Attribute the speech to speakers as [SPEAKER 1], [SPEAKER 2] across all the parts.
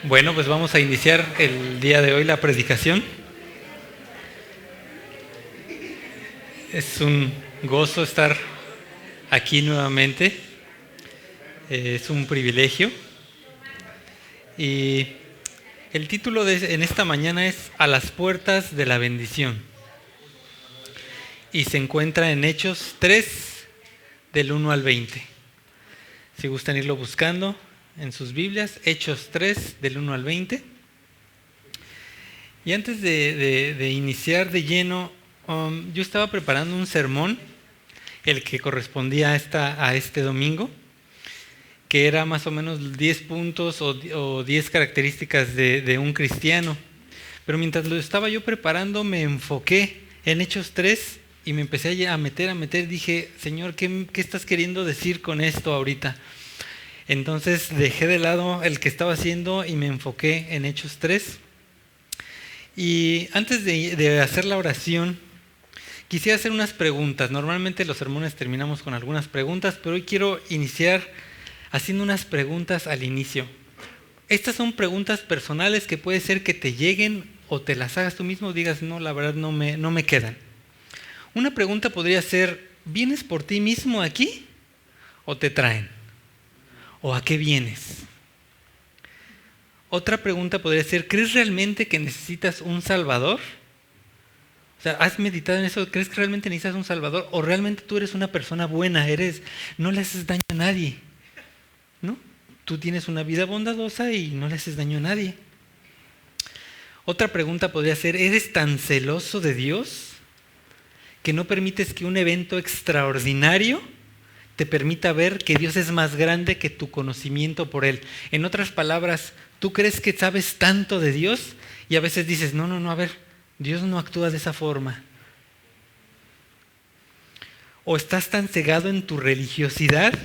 [SPEAKER 1] Bueno, pues vamos a iniciar el día de hoy la predicación. Es un gozo estar aquí nuevamente. Es un privilegio. Y el título en esta mañana es A las puertas de la bendición. Y se encuentra en Hechos 3, del 1 al 20. Si gustan irlo buscando en sus Biblias, Hechos 3, del 1 al 20. Y antes de iniciar de lleno, yo estaba preparando un sermón, el que correspondía a este domingo, que era más o menos 10 puntos o 10 características de un cristiano. Pero mientras lo estaba yo preparando, me enfoqué en Hechos 3 y me empecé a meter, dije, Señor, ¿qué estás queriendo decir con esto ahorita? Entonces dejé de lado el que estaba haciendo y me enfoqué en Hechos 3. Y antes de hacer la oración, quisiera hacer unas preguntas. Normalmente los sermones terminamos con algunas preguntas, pero hoy quiero iniciar haciendo unas preguntas al inicio. Estas son preguntas personales que puede ser que te lleguen o te las hagas tú mismo, digas, no, la verdad no me quedan. Una pregunta podría ser, ¿vienes por ti mismo aquí o te traen? ¿O a qué vienes? Otra pregunta podría ser, ¿crees realmente que necesitas un Salvador? O sea, ¿has meditado en eso? ¿Crees que realmente necesitas un Salvador? ¿O realmente tú eres una persona buena? No le haces daño a nadie, ¿no? Tú tienes una vida bondadosa y no le haces daño a nadie. Otra pregunta podría ser, ¿eres tan celoso de Dios que no permites que un evento extraordinario te permita ver que Dios es más grande que tu conocimiento por Él? En otras palabras, tú crees que sabes tanto de Dios y a veces dices, no, a ver, Dios no actúa de esa forma. O estás tan cegado en tu religiosidad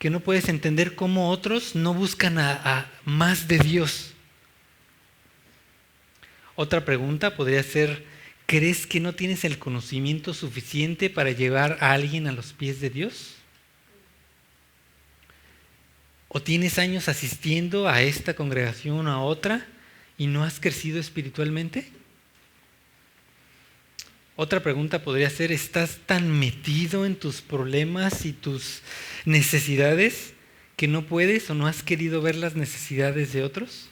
[SPEAKER 1] que no puedes entender cómo otros no buscan a más de Dios. Otra pregunta podría ser, ¿crees que no tienes el conocimiento suficiente para llevar a alguien a los pies de Dios? ¿O tienes años asistiendo a esta congregación o a otra y no has crecido espiritualmente? Otra pregunta podría ser, ¿estás tan metido en tus problemas y tus necesidades que no puedes o no has querido ver las necesidades de otros?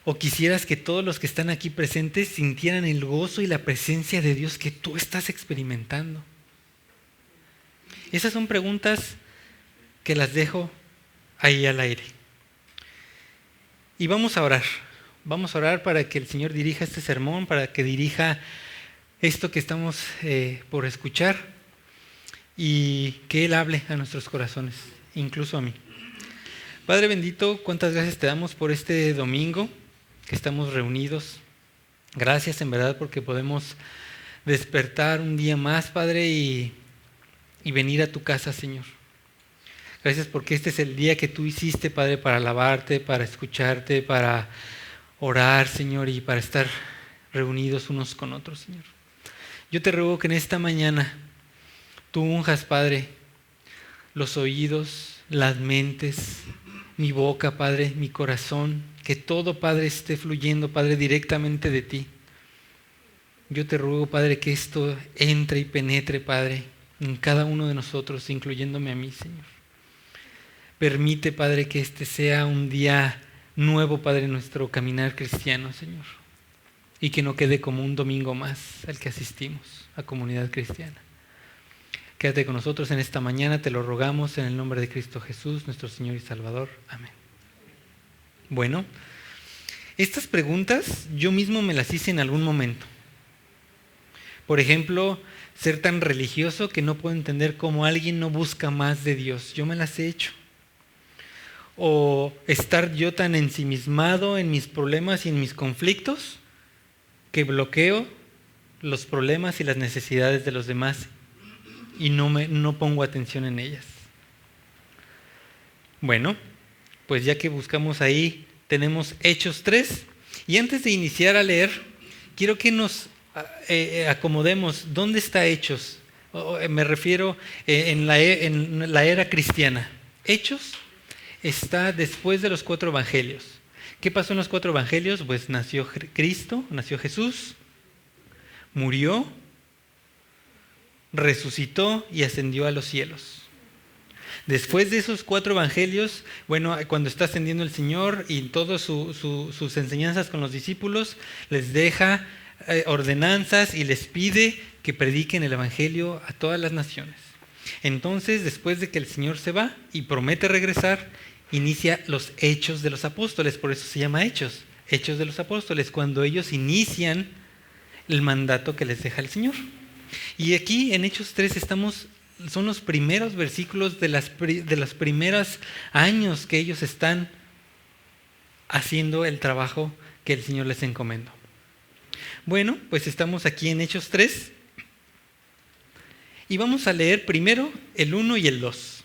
[SPEAKER 1] ¿O quisieras que todos los que están aquí presentes sintieran el gozo y la presencia de Dios que tú estás experimentando? Esas son preguntas que las dejo ahí al aire. Y vamos a orar. Vamos a orar para que el Señor dirija este sermón, para que dirija esto que estamos por escuchar y que Él hable a nuestros corazones, incluso a mí. Padre bendito, cuántas gracias te damos por este domingo que estamos reunidos. Gracias en verdad porque podemos despertar un día más, Padre, y venir a tu casa, Señor. Gracias porque este es el día que tú hiciste, Padre, para alabarte, para escucharte, para orar, Señor, y para estar reunidos unos con otros, Señor. Yo te ruego que en esta mañana tú unjas, Padre, los oídos, las mentes, mi boca, Padre, mi corazón, que todo, Padre, esté fluyendo, Padre, directamente de ti. Yo te ruego, Padre, que esto entre y penetre, Padre, en cada uno de nosotros, incluyéndome a mí, Señor. Permite, Padre, que este sea un día nuevo, Padre, en nuestro caminar cristiano, Señor. Y que no quede como un domingo más al que asistimos a Comunidad Cristiana. Quédate con nosotros en esta mañana, te lo rogamos en el nombre de Cristo Jesús, nuestro Señor y Salvador. Amén. Bueno, estas preguntas yo mismo me las hice en algún momento. Por ejemplo, ser tan religioso que no puedo entender cómo alguien no busca más de Dios. Yo me las he hecho. O estar yo tan ensimismado en mis problemas y en mis conflictos que bloqueo los problemas y las necesidades de los demás y no pongo atención en ellas. Bueno, pues ya que buscamos ahí, tenemos Hechos 3. Y antes de iniciar a leer, quiero que nos acomodemos. ¿Dónde está Hechos? Me refiero en la era cristiana. Hechos está después de los 4 evangelios. ¿Qué pasó en los 4 evangelios? Pues nació Cristo, nació Jesús, murió, resucitó y ascendió a los cielos. Después de esos 4 evangelios, bueno, cuando está ascendiendo el Señor y todas sus enseñanzas con los discípulos, les deja ordenanzas y les pide que prediquen el evangelio a todas las naciones. Entonces, después de que el Señor se va y promete regresar, inicia los Hechos de los Apóstoles, por eso se llama Hechos de los Apóstoles, cuando ellos inician el mandato que les deja el Señor. Y aquí en Hechos 3 son los primeros versículos de los primeros años que ellos están haciendo el trabajo que el Señor les encomendó. Bueno, pues estamos aquí en Hechos 3 y vamos a leer primero el 1 y el 2.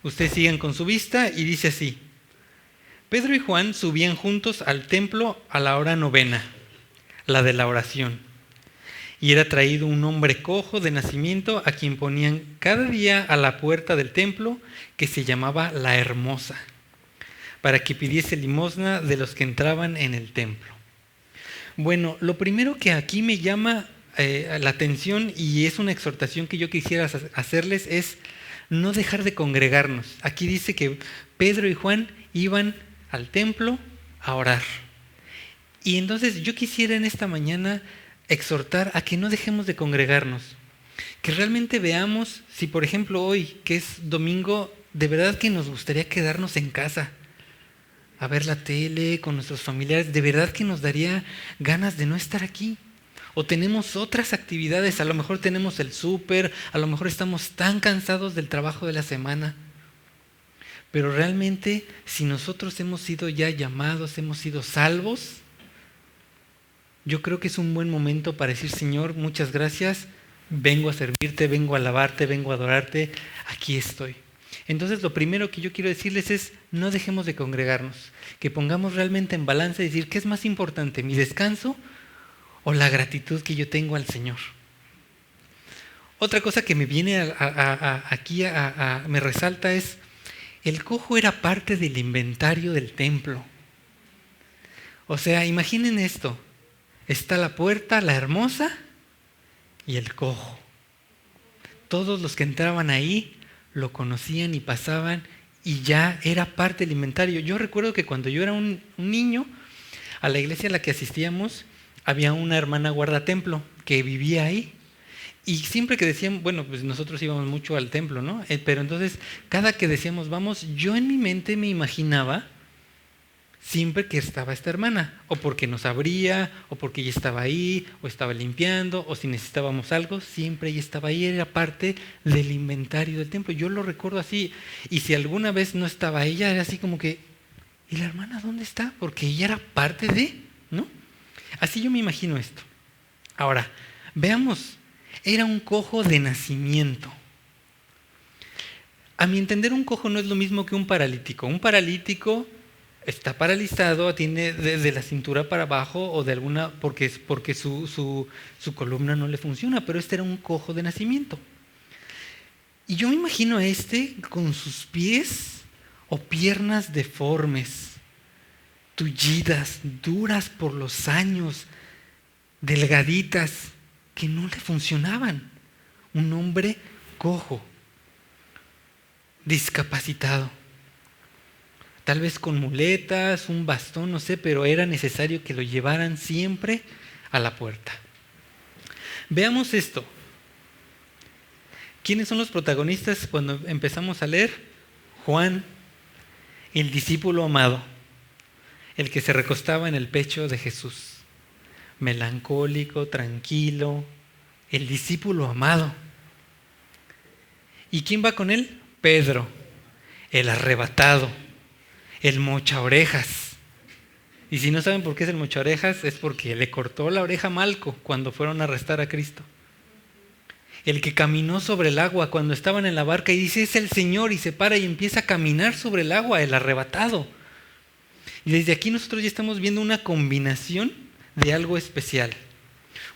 [SPEAKER 1] Ustedes sigan con su vista y dice así: Pedro y Juan subían juntos al templo a la hora 9, la de la oración. Y era traído un hombre cojo de nacimiento a quien ponían cada día a la puerta del templo, que se llamaba La Hermosa, para que pidiese limosna de los que entraban en el templo. Bueno, lo primero que aquí me llama la atención y es una exhortación que yo quisiera hacerles es no dejar de congregarnos. Aquí dice que Pedro y Juan iban al templo a orar. Y entonces yo quisiera en esta mañana exhortar a que no dejemos de congregarnos, que realmente veamos si, por ejemplo, hoy, que es domingo, de verdad que nos gustaría quedarnos en casa, a ver la tele con nuestros familiares, de verdad que nos daría ganas de no estar aquí. O tenemos otras actividades, a lo mejor tenemos el súper, a lo mejor estamos tan cansados del trabajo de la semana. Pero realmente, si nosotros hemos sido ya llamados, hemos sido salvos, yo creo que es un buen momento para decir: Señor, muchas gracias, vengo a servirte, vengo a alabarte, vengo a adorarte, aquí estoy. Entonces lo primero que yo quiero decirles es: no dejemos de congregarnos, que pongamos realmente en balance y decir: ¿qué es más importante, mi descanso o la gratitud que yo tengo al Señor? Otra cosa que me viene aquí me resalta es: el cojo era parte del inventario del templo. O sea, imaginen esto. Está la puerta, la hermosa, y el cojo. Todos los que entraban ahí lo conocían y pasaban y ya era parte del inventario. Yo recuerdo que cuando yo era un niño, a la iglesia a la que asistíamos, había una hermana guardatemplo que vivía ahí. Y siempre que decían, bueno, pues nosotros íbamos mucho al templo, ¿no? Pero entonces, cada que decíamos vamos, yo en mi mente me imaginaba siempre que estaba esta hermana, o porque nos abría, o porque ella estaba ahí, o estaba limpiando, o si necesitábamos algo, siempre ella estaba ahí, era parte del inventario del templo. Yo lo recuerdo así, y si alguna vez no estaba ella, era así como que, ¿y la hermana dónde está? Porque ella era parte de, ¿no? Así yo me imagino esto. Ahora, veamos, era un cojo de nacimiento. A mi entender, un cojo no es lo mismo que un paralítico. Un paralítico está paralizado, tiene desde la cintura para abajo o de alguna porque su columna no le funciona, pero este era un cojo de nacimiento. Y yo me imagino a este con sus pies o piernas deformes, tullidas, duras por los años, delgaditas, que no le funcionaban. Un hombre cojo, discapacitado. Tal vez con muletas, un bastón, no sé, pero era necesario que lo llevaran siempre a la puerta. Veamos esto. ¿Quiénes son los protagonistas cuando empezamos a leer? Juan, el discípulo amado, el que se recostaba en el pecho de Jesús. Melancólico, tranquilo, el discípulo amado. ¿Y quién va con él? Pedro, el arrebatado, el mocha orejas. Y si no saben por qué es el mocha orejas, es porque le cortó la oreja a Malco cuando fueron a arrestar a Cristo. El que caminó sobre el agua cuando estaban en la barca y dice: es el Señor, y se para y empieza a caminar sobre el agua, el arrebatado. Y desde aquí nosotros ya estamos viendo una combinación de algo especial,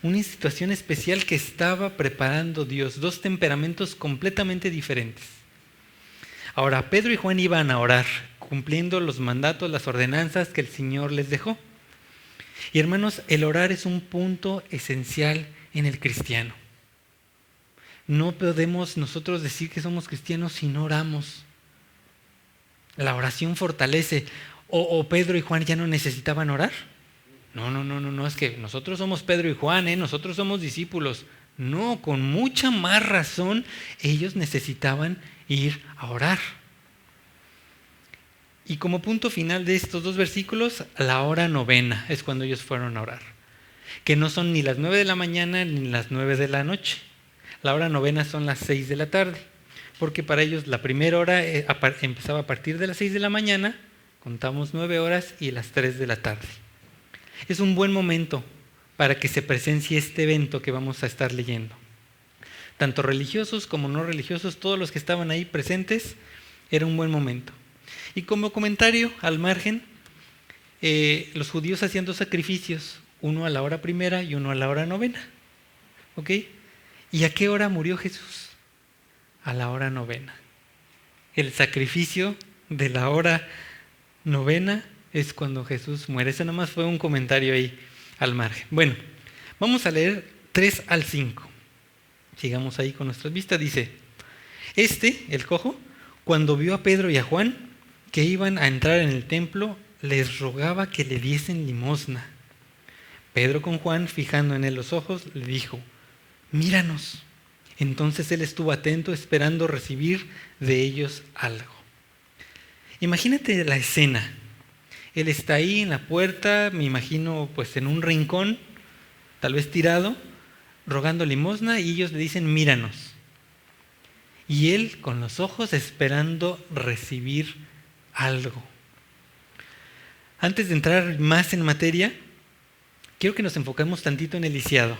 [SPEAKER 1] una situación especial que estaba preparando Dios, dos temperamentos completamente diferentes. Ahora, Pedro y Juan iban a orar, cumpliendo los mandatos, las ordenanzas que el Señor les dejó. Y hermanos, el orar es un punto esencial en el cristiano. No podemos nosotros decir que somos cristianos si no oramos. La oración fortalece. ¿O Pedro y Juan ya no necesitaban orar? No, es que nosotros somos Pedro y Juan, nosotros somos discípulos. No, con mucha más razón ellos necesitaban ir a orar. Y como punto final de estos dos versículos, la hora novena es cuando ellos fueron a orar. Que no son ni las 9 de la mañana ni las 9 de la noche. La hora novena son las 6 de la tarde. Porque para ellos la primera hora empezaba a partir de las 6 de la mañana, contamos 9 horas y las 3 de la tarde. Es un buen momento para que se presencie este evento que vamos a estar leyendo. Tanto religiosos como no religiosos, todos los que estaban ahí presentes, era un buen momento. Y como comentario al margen, los judíos hacían 2 sacrificios, uno a la hora primera y uno a la hora novena. ¿Ok? ¿Y a qué hora murió Jesús? A la hora novena. El sacrificio de la hora novena es cuando Jesús muere. Ese nomás fue un comentario ahí al margen. Bueno, vamos a leer 3 al 5. Sigamos ahí con nuestras vistas. Dice, el cojo, cuando vio a Pedro y a Juan que iban a entrar en el templo, les rogaba que le diesen limosna. Pedro con Juan, fijando en él los ojos, le dijo, míranos. Entonces él estuvo atento, esperando recibir de ellos algo. Imagínate la escena. Él está ahí en la puerta, me imagino pues en un rincón, tal vez tirado, rogando limosna, y ellos le dicen, míranos. Y él con los ojos esperando recibir algo. Antes de entrar más en materia, quiero que nos enfoquemos tantito en el lisiado.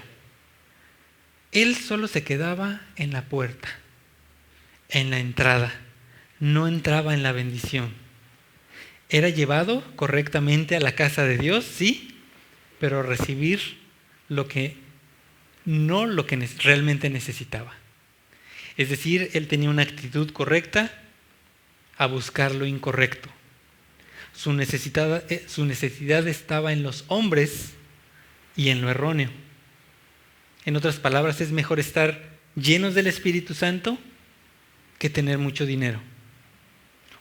[SPEAKER 1] Él solo se quedaba en la puerta, en la entrada, no entraba en la bendición. Era llevado correctamente a la casa de Dios, sí, pero recibir lo que realmente necesitaba. Es decir, él tenía una actitud correcta a buscar lo incorrecto. Su necesidad estaba en los hombres y en lo erróneo. En otras palabras, es mejor estar llenos del Espíritu Santo que tener mucho dinero.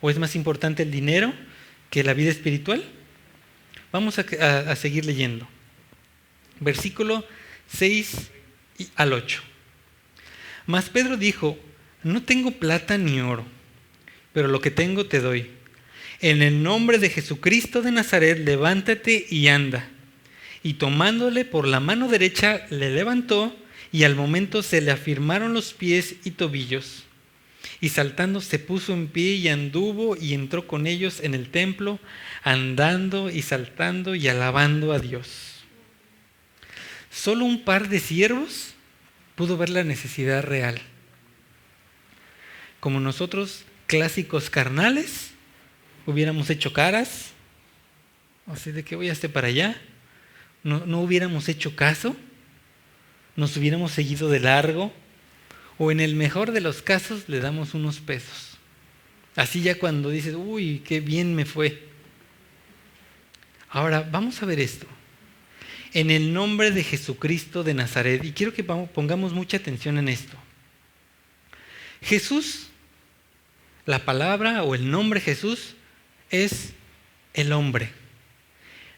[SPEAKER 1] ¿O es más importante el dinero que la vida espiritual? Vamos a seguir leyendo. Versículo 6 al 8. Mas Pedro dijo, no tengo plata ni oro, pero lo que tengo te doy. En el nombre de Jesucristo de Nazaret, levántate y anda. Y tomándole por la mano derecha, le levantó, y al momento se le afirmaron los pies y tobillos. Y saltando se puso en pie y anduvo y entró con ellos en el templo, andando y saltando y alabando a Dios. Solo un par de siervos pudo ver la necesidad real. Como nosotros, clásicos carnales, hubiéramos hecho caras, así de que voy hasta para allá. No hubiéramos hecho caso, nos hubiéramos seguido de largo, o en el mejor de los casos le damos unos pesos. Así ya cuando dices, uy, qué bien me fue. Ahora, vamos a ver esto. En el nombre de Jesucristo de Nazaret, y quiero que pongamos mucha atención en esto. Jesús, la palabra o el nombre Jesús, es el hombre,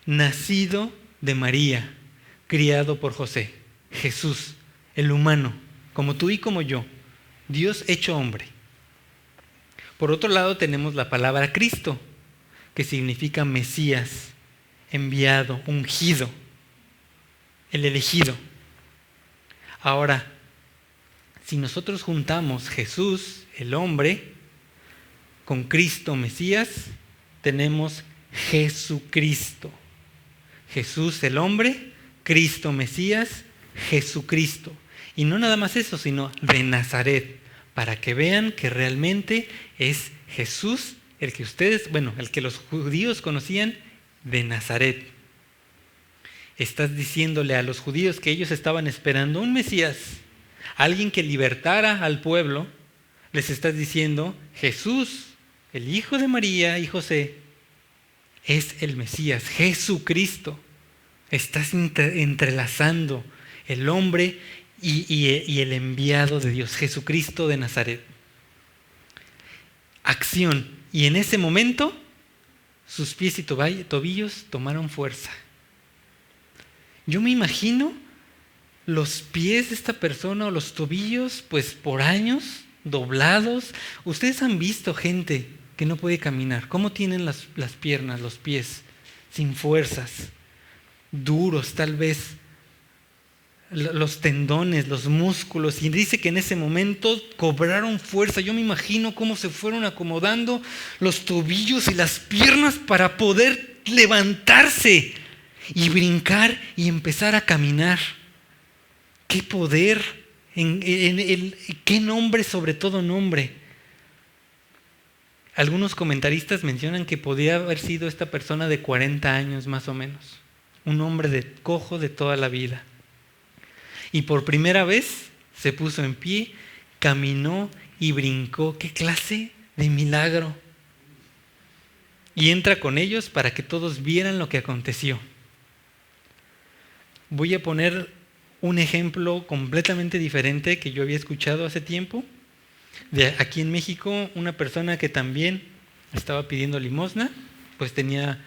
[SPEAKER 1] nacido de María, criado por José. Jesús, el humano, como tú y como yo, Dios hecho hombre. Por otro lado tenemos la palabra Cristo, que significa Mesías, enviado, ungido, el elegido. Ahora, si nosotros juntamos Jesús, el hombre, con Cristo, Mesías, tenemos Jesucristo. Jesús, el hombre, Cristo, Mesías, Jesucristo. Y no nada más eso, sino de Nazaret, para que vean que realmente es Jesús el que los judíos conocían de Nazaret. Estás diciéndole a los judíos que ellos estaban esperando un Mesías, alguien que libertara al pueblo, Les estás diciendo, Jesús, el hijo de María y José, es el Mesías, Jesucristo. Estás entrelazando el hombre y el enviado de Dios, Jesucristo de Nazaret. Acción. Y en ese momento, sus pies y tobillos tomaron fuerza. Yo me imagino los pies de esta persona o los tobillos, pues por años, doblados. Ustedes han visto gente que no puede caminar. ¿Cómo tienen las piernas, los pies? Sin fuerzas, duros tal vez. Los tendones, los músculos, y dice que en ese momento cobraron fuerza. Yo me imagino cómo se fueron acomodando los tobillos y las piernas para poder levantarse y brincar y empezar a caminar. ¡Qué poder! ¡Qué nombre sobre todo nombre! Algunos comentaristas mencionan que podía haber sido esta persona de 40 años más o menos, un hombre cojo de toda la vida. Y por primera vez se puso en pie, caminó y brincó. ¡Qué clase de milagro! Y entra con ellos para que todos vieran lo que aconteció. Voy a poner un ejemplo completamente diferente que yo había escuchado hace tiempo. De aquí en México, una persona que también estaba pidiendo limosna, pues tenía,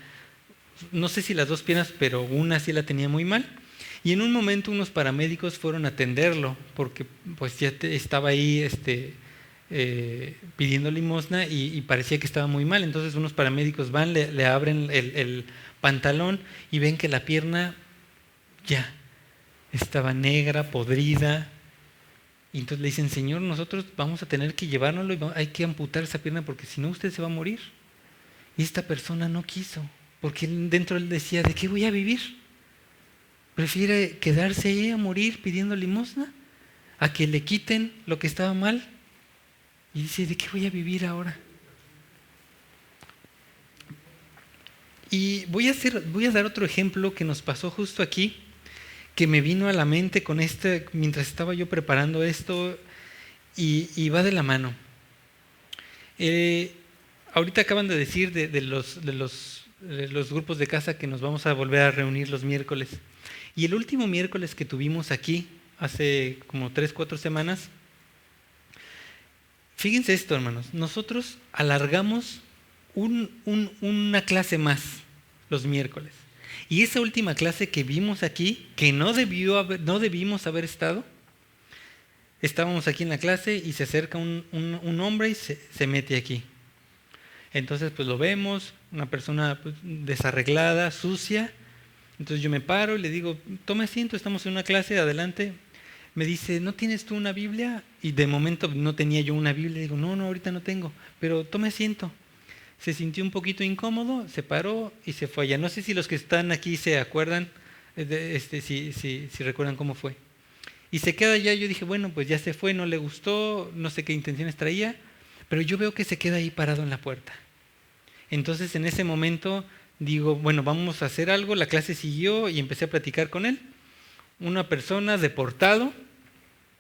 [SPEAKER 1] no sé si las dos piernas, pero una sí la tenía muy mal. Y en un momento unos paramédicos fueron a atenderlo porque pues ya estaba ahí pidiendo limosna y parecía que estaba muy mal. Entonces unos paramédicos van, le abren el pantalón y ven que la pierna ya estaba negra, podrida. Y entonces le dicen, Señor, nosotros vamos a tener que llevárnoslo y hay que amputar esa pierna porque si no usted se va a morir. Y esta persona no quiso, porque dentro él decía, ¿de qué voy a vivir? Prefiere quedarse ahí a morir pidiendo limosna a que le quiten lo que estaba mal. Y dice, ¿de qué voy a vivir ahora? Y voy a dar otro ejemplo que nos pasó justo aquí, que me vino a la mente con mientras estaba yo preparando esto, y va de la mano. Ahorita acaban de decir de los grupos de casa que nos vamos a volver a reunir los miércoles. Y el último miércoles que tuvimos aquí, hace como 3-4 semanas, fíjense esto, hermanos, nosotros alargamos una clase más los miércoles. Y esa última clase que vimos aquí, que no debimos haber estado, estábamos aquí en la clase y se acerca un hombre y se mete aquí. Entonces pues lo vemos, una persona pues, desarreglada, sucia. Entonces yo me paro y le digo, tome asiento, estamos en una clase, adelante. Me dice, ¿no tienes tú una Biblia? Y de momento no tenía yo una Biblia. Digo, no, ahorita no tengo, pero tome asiento. Se sintió un poquito incómodo, se paró y se fue allá. No sé si los que están aquí se acuerdan, si recuerdan cómo fue. Y se queda allá, yo dije, bueno, pues ya se fue, no le gustó, no sé qué intenciones traía, pero yo veo que se queda ahí parado en la puerta. Entonces en ese momento digo, bueno, vamos a hacer algo. La clase siguió y empecé a platicar con él. Una persona deportado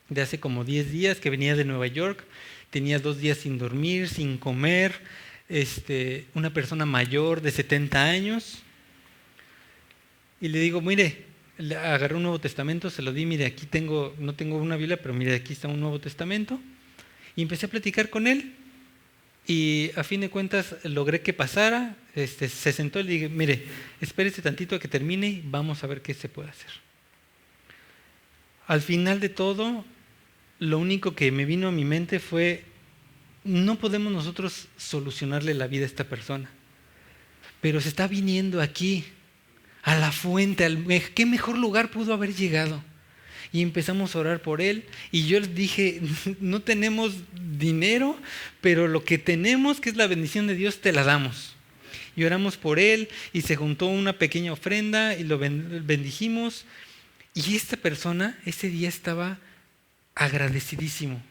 [SPEAKER 1] de hace como 10 días que venía de Nueva York, tenía 2 días sin dormir, sin comer, una persona mayor de 70 años. Y le digo, mire, le agarré un Nuevo Testamento, se lo di, mire, aquí no tengo una Biblia, pero mire, aquí está un Nuevo Testamento. Y empecé a platicar con él. Y a fin de cuentas logré que pasara, se sentó y le dije, mire, espérese tantito a que termine y vamos a ver qué se puede hacer. Al final de todo, lo único que me vino a mi mente fue, no podemos nosotros solucionarle la vida a esta persona, pero se está viniendo aquí, a la fuente, ¿qué mejor lugar pudo haber llegado? Y empezamos a orar por él y yo les dije, no tenemos dinero, pero lo que tenemos, que es la bendición de Dios, te la damos. Y oramos por él y se juntó una pequeña ofrenda y lo bendijimos. Y esta persona ese día estaba agradecidísimo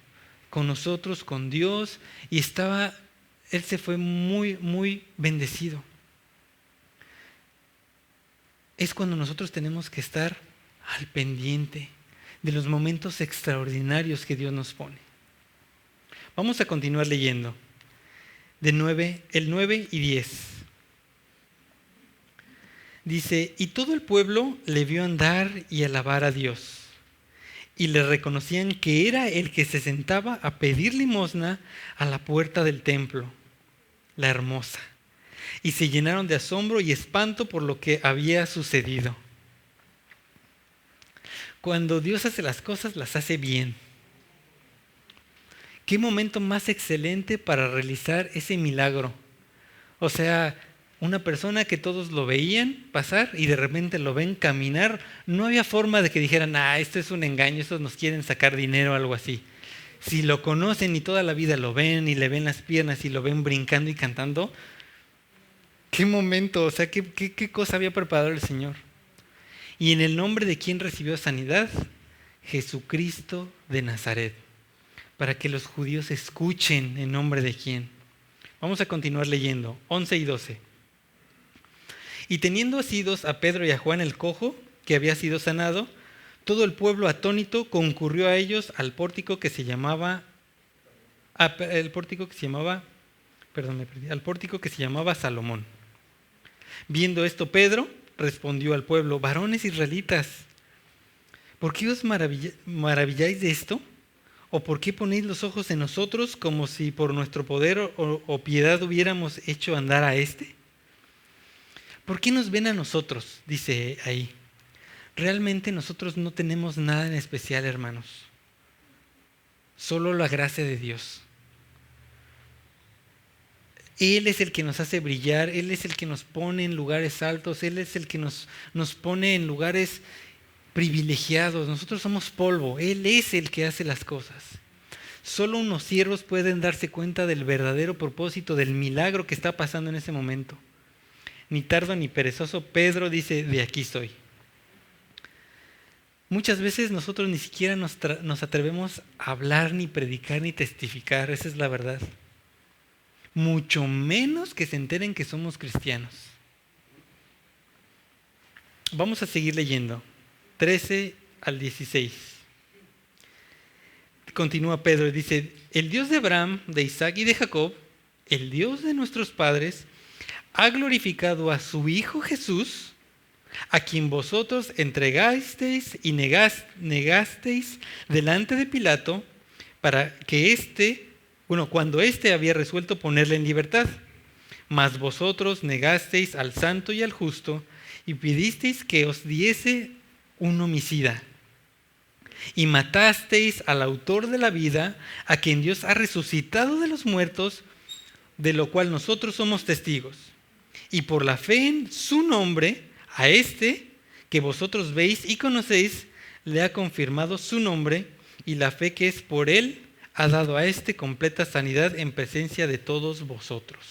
[SPEAKER 1] con nosotros, con Dios, y él se fue muy, muy bendecido. Es cuando nosotros tenemos que estar al pendiente de los momentos extraordinarios que Dios nos pone. Vamos a continuar leyendo. El 9 y 10. Dice, y todo el pueblo le vio andar y alabar a Dios. Y le reconocían que era el que se sentaba a pedir limosna a la puerta del templo, la hermosa. Y se llenaron de asombro y espanto por lo que había sucedido. Cuando Dios hace las cosas, las hace bien. ¿Qué momento más excelente para realizar ese milagro? O sea, una persona que todos lo veían pasar y de repente lo ven caminar. No había forma de que dijeran, esto es un engaño, estos nos quieren sacar dinero o algo así. Si lo conocen y toda la vida lo ven y le ven las piernas y lo ven brincando y cantando, ¿qué momento? O sea, ¿qué cosa había preparado el Señor? ¿Y en el nombre de quién recibió sanidad? Jesucristo de Nazaret. Para que los judíos escuchen en nombre de quién. Vamos a continuar leyendo, 11 y 12. Y teniendo asidos a Pedro y a Juan el cojo, que había sido sanado, todo el pueblo atónito concurrió a ellos al pórtico que se llamaba Salomón. Viendo esto, Pedro respondió al pueblo: varones israelitas, ¿por qué os maravilláis de esto? ¿O por qué ponéis los ojos en nosotros como si por nuestro poder o piedad hubiéramos hecho andar a éste? ¿Por qué nos ven a nosotros? Dice ahí. Realmente nosotros no tenemos nada en especial, hermanos. Solo la gracia de Dios. Él es el que nos hace brillar, Él es el que nos pone en lugares altos, Él es el que nos pone en lugares privilegiados. Nosotros somos polvo, Él es el que hace las cosas. Solo unos siervos pueden darse cuenta del verdadero propósito del milagro que está pasando en ese momento. Ni tardo ni perezoso, Pedro dice: de aquí soy. Muchas veces nosotros ni siquiera nos atrevemos a hablar, ni predicar, ni testificar. Esa es la verdad. Mucho menos que se enteren que somos cristianos. Vamos a seguir leyendo. 13 al 16. Continúa Pedro y dice: el Dios de Abraham, de Isaac y de Jacob, el Dios de nuestros padres, ha glorificado a su Hijo Jesús, a quien vosotros entregasteis y negasteis delante de Pilato, para que cuando éste había resuelto ponerle en libertad. Mas vosotros negasteis al santo y al justo, y pedisteis que os diese un homicida. Y matasteis al autor de la vida, a quien Dios ha resucitado de los muertos, de lo cual nosotros somos testigos. Y por la fe en su nombre, a este que vosotros veis y conocéis, le ha confirmado su nombre, y la fe que es por él ha dado a este completa sanidad en presencia de todos vosotros.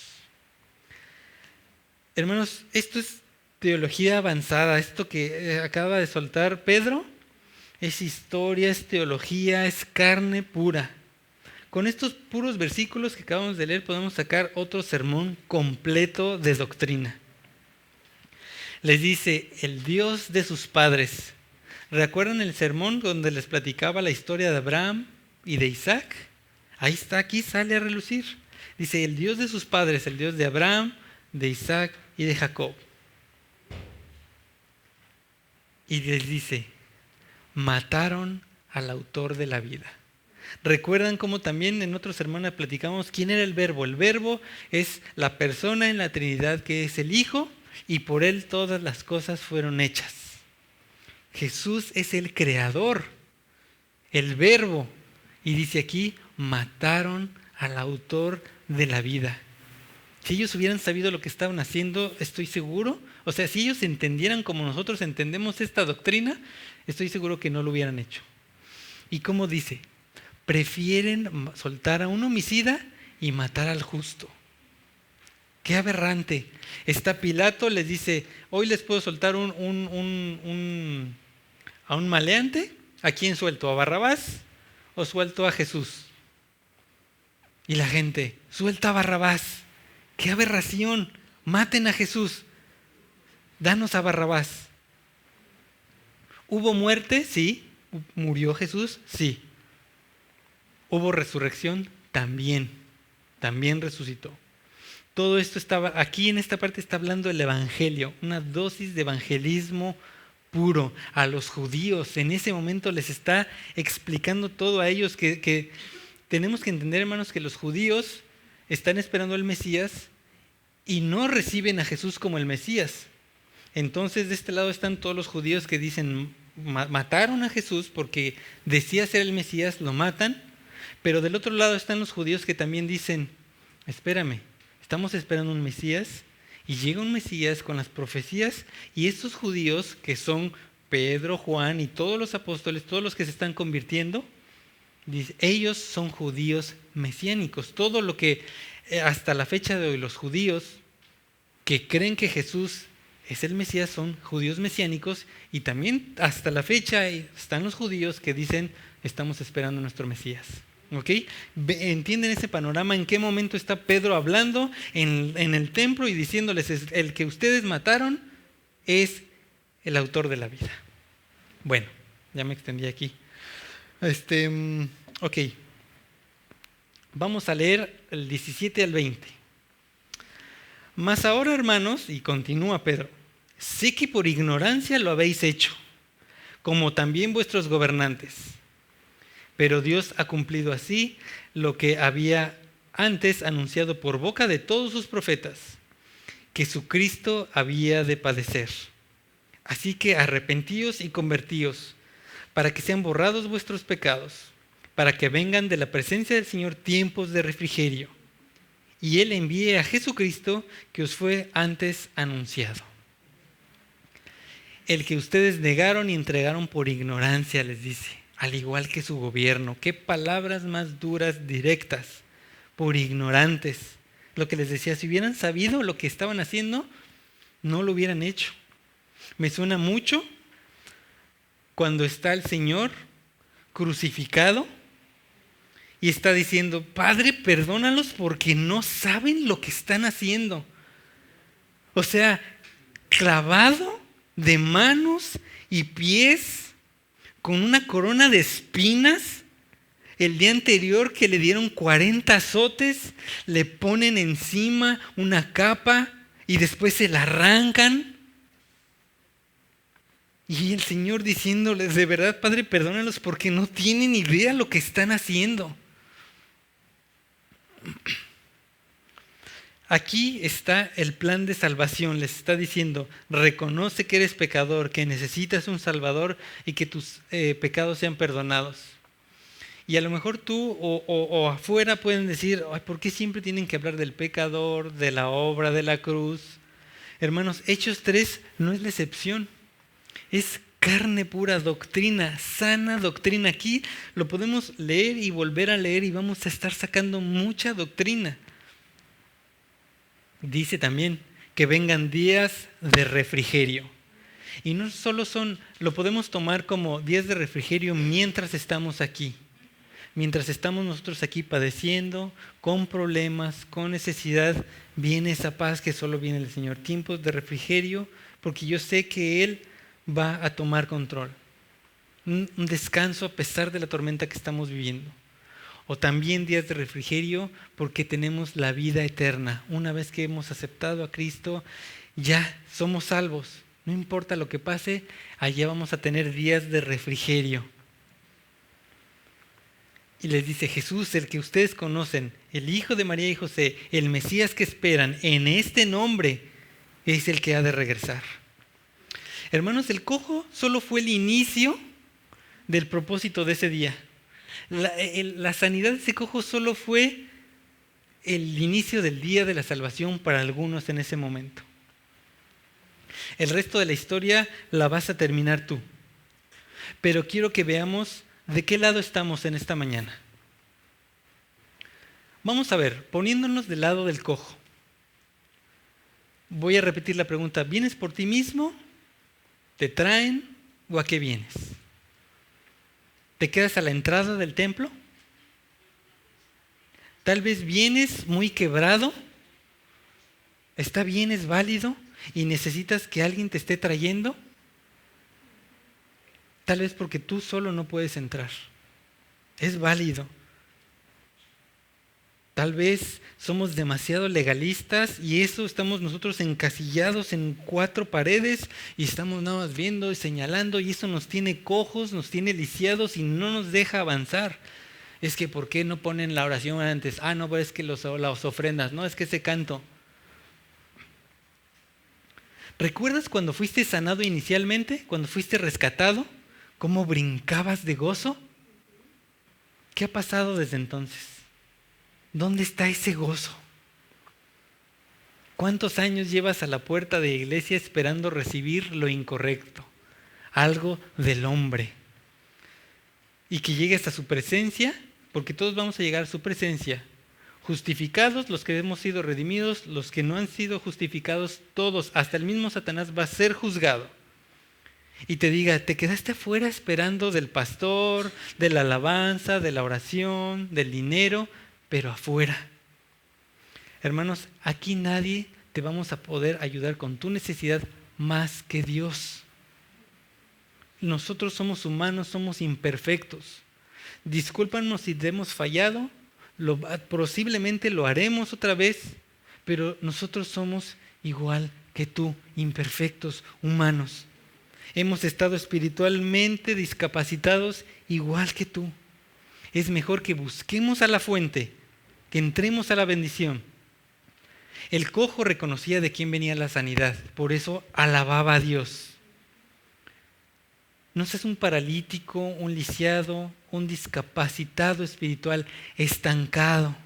[SPEAKER 1] Hermanos, esto es teología avanzada. Esto que acaba de soltar Pedro es historia, es teología, es carne pura. Con estos puros versículos que acabamos de leer podemos sacar otro sermón completo de doctrina. Les dice: el Dios de sus padres. ¿Recuerdan el sermón donde les platicaba la historia de Abraham y de Isaac? Ahí está, aquí sale a relucir. Dice: el Dios de sus padres, el Dios de Abraham, de Isaac y de Jacob. Y les dice: mataron al autor de la vida. ¿Recuerdan cómo también en otros sermones platicamos quién era el verbo? El verbo es la persona en la Trinidad que es el Hijo, y por él todas las cosas fueron hechas. Jesús es el creador, el verbo. Y dice aquí: mataron al autor de la vida. Si ellos hubieran sabido lo que estaban haciendo, estoy seguro, o sea, si ellos entendieran como nosotros entendemos esta doctrina, estoy seguro que no lo hubieran hecho. ¿Y cómo dice? Prefieren soltar a un homicida y matar al justo. ¡Qué aberrante! Está Pilato, les dice: hoy les puedo soltar a un maleante. ¿A quién suelto? ¿A Barrabás o suelto a Jesús? Y la gente: suelta a Barrabás. ¡Qué aberración! Maten a Jesús. Danos a Barrabás. ¿Hubo muerte? Sí. ¿Murió Jesús? Sí. ¿Hubo resurrección? también resucitó. Todo esto estaba, aquí en esta parte está hablando del Evangelio, una dosis de evangelismo puro a los judíos. En ese momento les está explicando todo a ellos, que tenemos que entender, hermanos, que los judíos están esperando al Mesías y no reciben a Jesús como el Mesías. Entonces de este lado están todos los judíos que dicen, mataron a Jesús porque decía ser el Mesías, lo matan, pero del otro lado están los judíos que también dicen, espérame, estamos esperando un Mesías y llega un Mesías con las profecías y estos judíos que son Pedro, Juan y todos los apóstoles, todos los que se están convirtiendo, ellos son judíos mesiánicos. Todo lo que hasta la fecha de hoy los judíos que creen que Jesús es el Mesías son judíos mesiánicos y también hasta la fecha están los judíos que dicen estamos esperando a nuestro Mesías. ¿Ok? ¿Entienden ese panorama? ¿En qué momento está Pedro hablando en el templo y diciéndoles el que ustedes mataron es el autor de la vida? Bueno, ya me extendí aquí. Ok. Vamos a leer el 17 al 20. Mas ahora, hermanos, y continúa Pedro, sé que por ignorancia lo habéis hecho, como también vuestros gobernantes. Pero Dios ha cumplido así lo que había antes anunciado por boca de todos sus profetas, que su Cristo había de padecer. Así que arrepentíos y convertíos, para que sean borrados vuestros pecados, para que vengan de la presencia del Señor tiempos de refrigerio, y Él envíe a Jesucristo que os fue antes anunciado. El que ustedes negaron y entregaron por ignorancia, les dice, al igual que su gobierno. Qué palabras más duras, directas, por ignorantes. Lo que les decía, si hubieran sabido lo que estaban haciendo, no lo hubieran hecho. Me suena mucho cuando está el Señor crucificado y está diciendo, Padre, perdónalos porque no saben lo que están haciendo. O sea, clavado de manos y pies con una corona de espinas. El día anterior que le dieron 40 azotes, le ponen encima una capa y después se la arrancan. Y el Señor diciéndoles, de verdad, Padre, perdónalos porque no tienen idea lo que están haciendo. Aquí está el plan de salvación. Les está diciendo, reconoce que eres pecador, que necesitas un Salvador y que tus pecados sean perdonados. Y a lo mejor tú o afuera pueden decir, ay, ¿por qué siempre tienen que hablar del pecador, de la obra de la cruz? Hermanos, Hechos 3 no es la excepción. Es carne pura, doctrina, sana doctrina. Aquí lo podemos leer y volver a leer y vamos a estar sacando mucha doctrina. Dice también que vengan días de refrigerio. Y no solo lo podemos tomar como días de refrigerio mientras estamos aquí. Mientras estamos nosotros aquí padeciendo, con problemas, con necesidad, viene esa paz que solo viene del Señor. Tiempos de refrigerio, porque yo sé que Él va a tomar control. Un descanso a pesar de la tormenta que estamos viviendo. O también días de refrigerio porque tenemos la vida eterna. Una vez que hemos aceptado a Cristo, ya somos salvos. No importa lo que pase, allá vamos a tener días de refrigerio. Y les dice, Jesús, el que ustedes conocen, el Hijo de María y José, el Mesías que esperan, en este nombre es el que ha de regresar. Hermanos, el cojo solo fue el inicio del propósito de ese día. La sanidad de ese cojo solo fue el inicio del día de la salvación para algunos en ese momento. El resto de la historia la vas a terminar tú. Pero quiero que veamos de qué lado estamos en esta mañana. Vamos a ver, poniéndonos del lado del cojo. Voy a repetir la pregunta, ¿vienes por ti mismo? ¿Te traen o a qué vienes? ¿Te quedas a la entrada del templo? Tal vez vienes muy quebrado. ¿Está bien, es válido y necesitas que alguien te esté trayendo? Tal vez porque tú solo no puedes entrar. Es válido. Tal vez somos demasiado legalistas y eso estamos nosotros encasillados en 4 paredes y estamos nada más viendo y señalando y eso nos tiene cojos, nos tiene lisiados y no nos deja avanzar. Es que ¿por qué no ponen la oración antes? Ah, no, pero es que las ofrendas, no, es que ese canto. ¿Recuerdas cuando fuiste sanado inicialmente? Cuando fuiste rescatado, ¿cómo brincabas de gozo? ¿Qué ha pasado desde entonces? ¿Dónde está ese gozo? ¿Cuántos años llevas a la puerta de la iglesia esperando recibir lo incorrecto? Algo del hombre. Y que llegues a su presencia, porque todos vamos a llegar a su presencia. Justificados los que hemos sido redimidos, los que no han sido justificados, todos, hasta el mismo Satanás va a ser juzgado. Y te diga, te quedaste afuera esperando del pastor, de la alabanza, de la oración, del dinero, pero afuera. Hermanos, aquí nadie te vamos a poder ayudar con tu necesidad más que Dios. Nosotros somos humanos, somos imperfectos. Discúlpanos si te hemos fallado, posiblemente lo haremos otra vez, pero nosotros somos igual que tú, imperfectos, humanos. Hemos estado espiritualmente discapacitados igual que tú. Es mejor que busquemos a la fuente, que entremos a la bendición. El cojo reconocía de quién venía la sanidad, por eso alababa a Dios. No seas un paralítico, un lisiado, un discapacitado espiritual, estancado.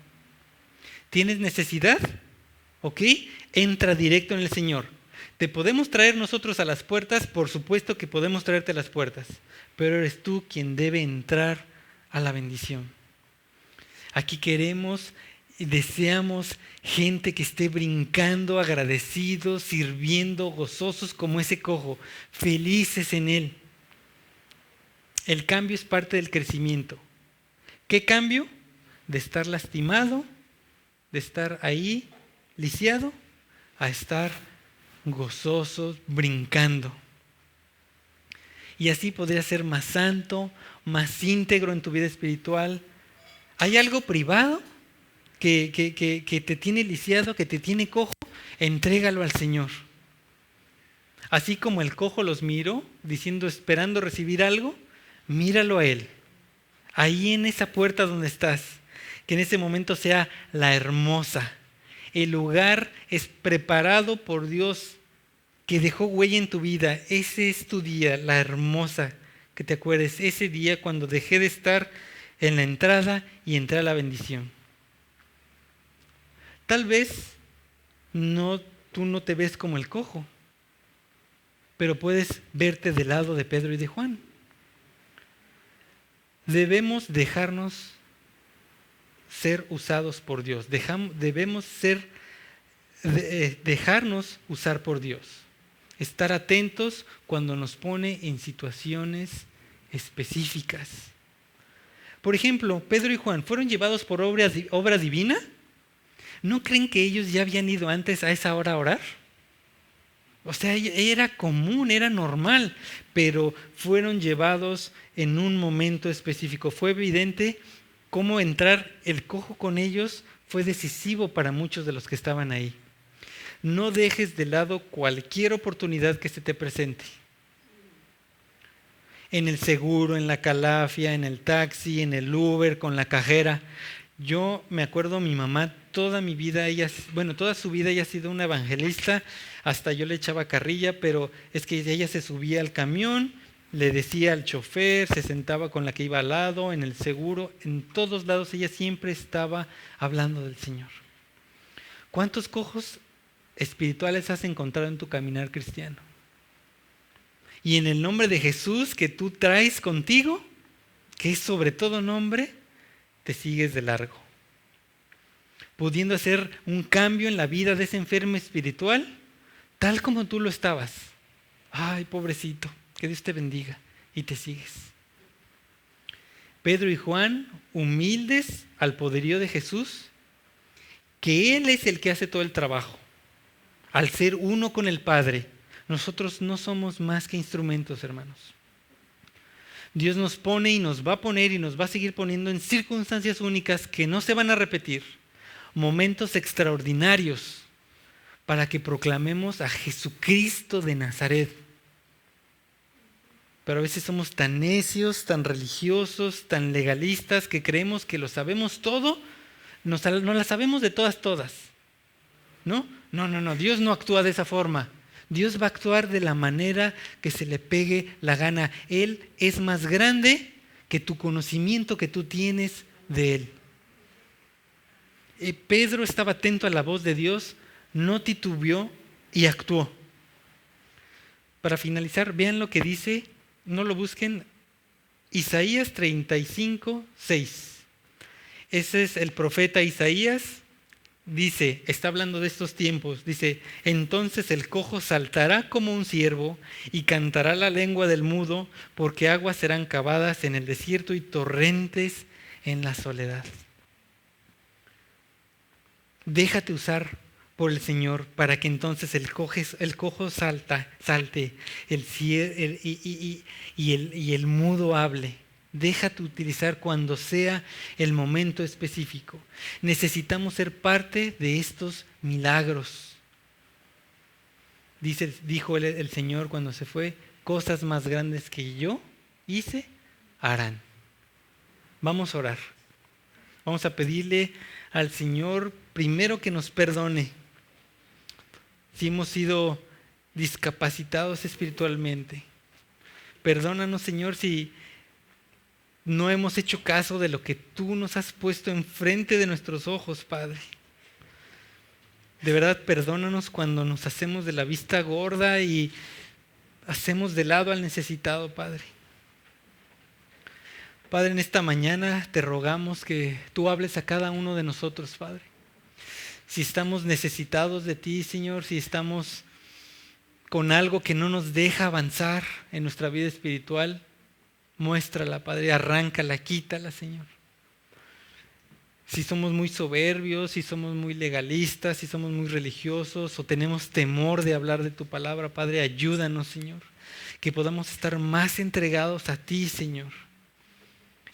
[SPEAKER 1] ¿Tienes necesidad? ¿Ok? Entra directo en el Señor. ¿Te podemos traer nosotros a las puertas? Por supuesto que podemos traerte a las puertas, pero eres tú quien debe entrar a la bendición. Aquí queremos y deseamos gente que esté brincando, agradecidos, sirviendo, gozosos como ese cojo, felices en Él. El cambio es parte del crecimiento. ¿Qué cambio? De estar lastimado, de estar ahí lisiado, a estar gozosos, brincando. Y así podrías ser más santo, más íntegro en tu vida espiritual. ¿Hay algo privado que te tiene lisiado, que te tiene cojo? Entrégalo al Señor. Así como el cojo los miró, diciendo, esperando recibir algo, míralo a Él. Ahí en esa puerta donde estás, que en ese momento sea la hermosa. El lugar es preparado por Dios, que dejó huella en tu vida. Ese es tu día, la hermosa, que te acuerdes. Ese día cuando dejé de estar en la entrada y entré a la bendición. Tal vez tú no te ves como el cojo, pero puedes verte del lado de Pedro y de Juan. Debemos dejarnos ser usados por Dios. Debemos dejarnos usar por Dios. Estar atentos cuando nos pone en situaciones específicas. Por ejemplo, Pedro y Juan fueron llevados por obra divina. ¿No creen que ellos ya habían ido antes a esa hora a orar? O sea, era común, era normal, pero fueron llevados en un momento específico. Fue evidente cómo entrar el cojo con ellos fue decisivo para muchos de los que estaban ahí. No dejes de lado cualquier oportunidad que se te presente. En el seguro, en la calafia, en el taxi, en el Uber, con la cajera. Yo me acuerdo, mi mamá, toda su vida ella ha sido una evangelista, hasta yo le echaba carrilla, pero es que ella se subía al camión, le decía al chofer, se sentaba con la que iba al lado, en el seguro, en todos lados ella siempre estaba hablando del Señor. ¿Cuántos cojos espirituales has encontrado en tu caminar cristiano? Y en el nombre de Jesús que tú traes contigo, que es sobre todo nombre, te sigues de largo, pudiendo hacer un cambio en la vida de ese enfermo espiritual, tal como tú lo estabas. Ay, pobrecito, que Dios te bendiga, y te sigues. Pedro y Juan, humildes al poderío de Jesús, que Él es el que hace todo el trabajo. Al ser uno con el Padre, nosotros no somos más que instrumentos, hermanos. Dios nos pone y nos va a poner y nos va a seguir poniendo en circunstancias únicas que no se van a repetir. momentos extraordinarios para que proclamemos a Jesucristo de Nazaret. Pero a veces somos tan necios, tan religiosos, tan legalistas que creemos que lo sabemos todo, no la sabemos de todas. ¿No? No, Dios no actúa de esa forma. Dios va a actuar de la manera que se le pegue la gana. Él es más grande que tu conocimiento que tú tienes de Él. Pedro estaba atento a la voz de Dios, no titubeó y actuó. Para finalizar, vean lo que dice, no lo busquen, Isaías 35:6. Ese es el profeta Isaías. Dice, está hablando de estos tiempos, dice: entonces el cojo saltará como un ciervo y cantará la lengua del mudo, porque aguas serán cavadas en el desierto y torrentes en la soledad. Déjate usar por el Señor para que entonces el cojo salte, el mudo hable. Déjate utilizar cuando sea el momento específico. Necesitamos ser parte de estos milagros. Dijo el Señor cuando se fue: cosas más grandes que yo hice, harán. Vamos a orar. Vamos a pedirle al Señor primero que nos perdone si hemos sido discapacitados espiritualmente. Perdónanos, Señor, si no hemos hecho caso de lo que tú nos has puesto enfrente de nuestros ojos, Padre. De verdad, perdónanos cuando nos hacemos de la vista gorda y hacemos de lado al necesitado, Padre. Padre, en esta mañana te rogamos que tú hables a cada uno de nosotros, Padre. Si estamos necesitados de ti, Señor, si estamos con algo que no nos deja avanzar en nuestra vida espiritual, muéstrala, Padre, arráncala, quítala, Señor. Si somos muy soberbios, si somos muy legalistas, si somos muy religiosos o tenemos temor de hablar de tu palabra, Padre, ayúdanos, Señor. Que podamos estar más entregados a ti, Señor.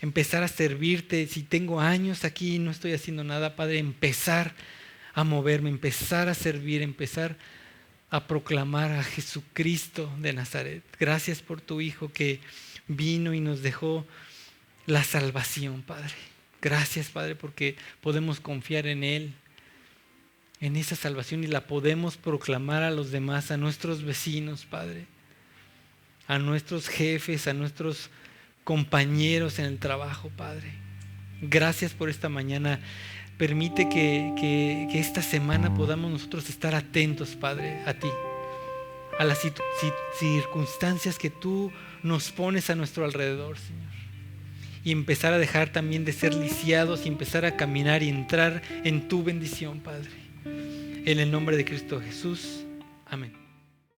[SPEAKER 1] Empezar a servirte. Si tengo años aquí y no estoy haciendo nada, Padre, empezar a moverme, empezar a servir, empezar a proclamar a Jesucristo de Nazaret. Gracias por tu Hijo que vino y nos dejó la salvación, Padre. Gracias, Padre, porque podemos confiar en Él, en esa salvación, y la podemos proclamar a los demás, a nuestros vecinos, Padre, a nuestros jefes, a nuestros compañeros en el trabajo, Padre. Gracias por esta mañana. Permite que esta semana podamos nosotros estar atentos, Padre, a ti, a las circunstancias que tú nos pones a nuestro alrededor, Señor. Y empezar a dejar también de ser lisiados y empezar a caminar y entrar en tu bendición, Padre. En el nombre de Cristo Jesús. Amén.